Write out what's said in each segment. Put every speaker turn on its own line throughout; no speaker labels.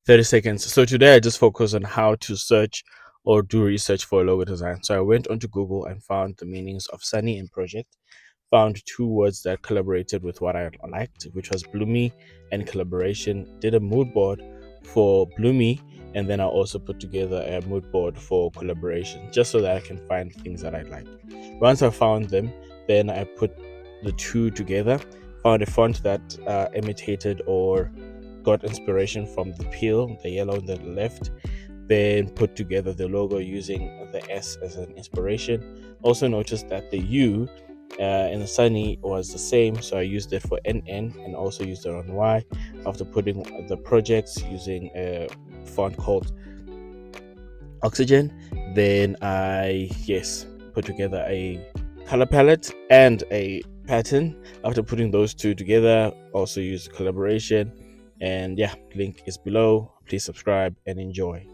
30 seconds. So today I just focus on how to search or do research for a logo design. So I went onto Google and found the meanings of sunny and project, found two words that collaborated with what I liked, which was bloomy and collaboration, did a mood board for bloomy, and then I also put together a mood board for collaboration just so that I can find things that I like. Once I found them, then I put the two together, found a font that imitated or got inspiration from the peel, the yellow on the left, then put together the logo using the S as an inspiration. Also noticed that the U in the Sunny was the same, so I used it for NN and also used it on Y after putting the projects using a font called Oxygen. Then I, yes, put together a color palette and a pattern. After putting those two together, also used collaboration. And yeah, link is below. Please subscribe and enjoy.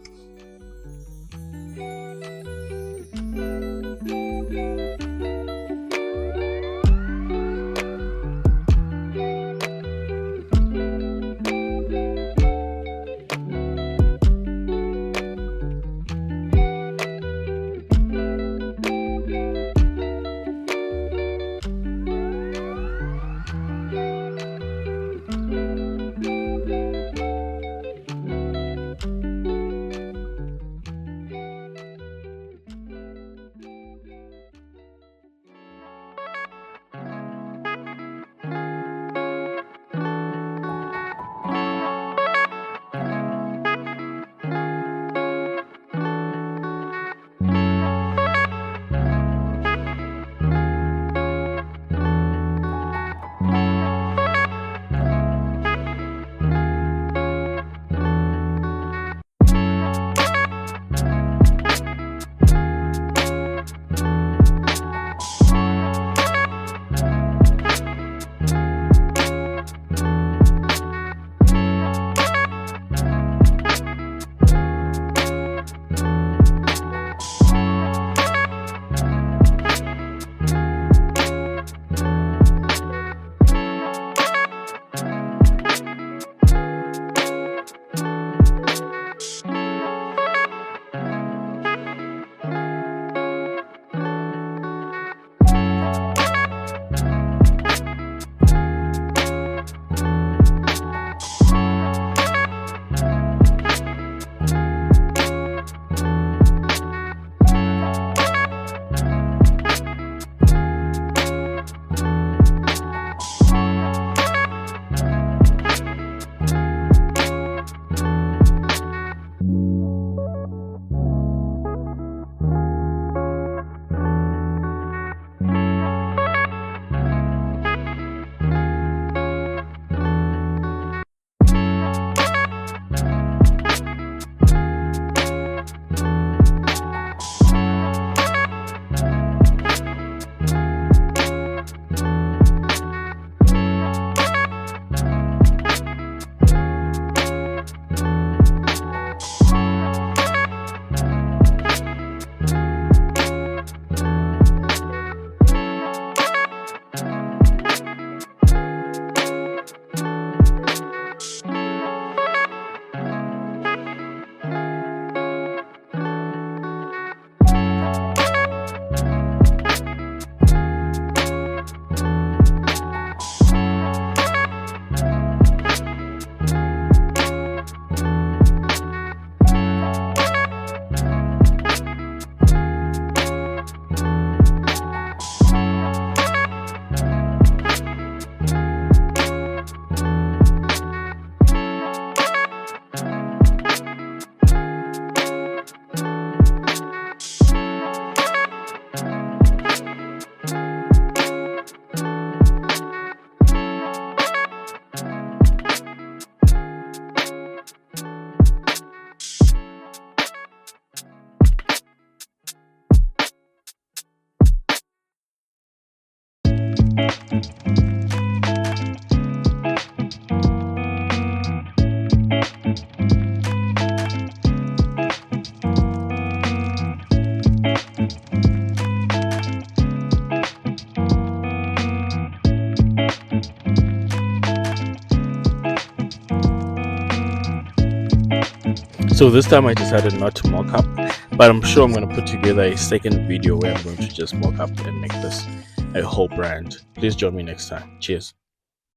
So this time I decided not to mock up, but I'm sure I'm going to put together a second video where I'm going to just mock up and make this a whole brand. Please join me next time. Cheers.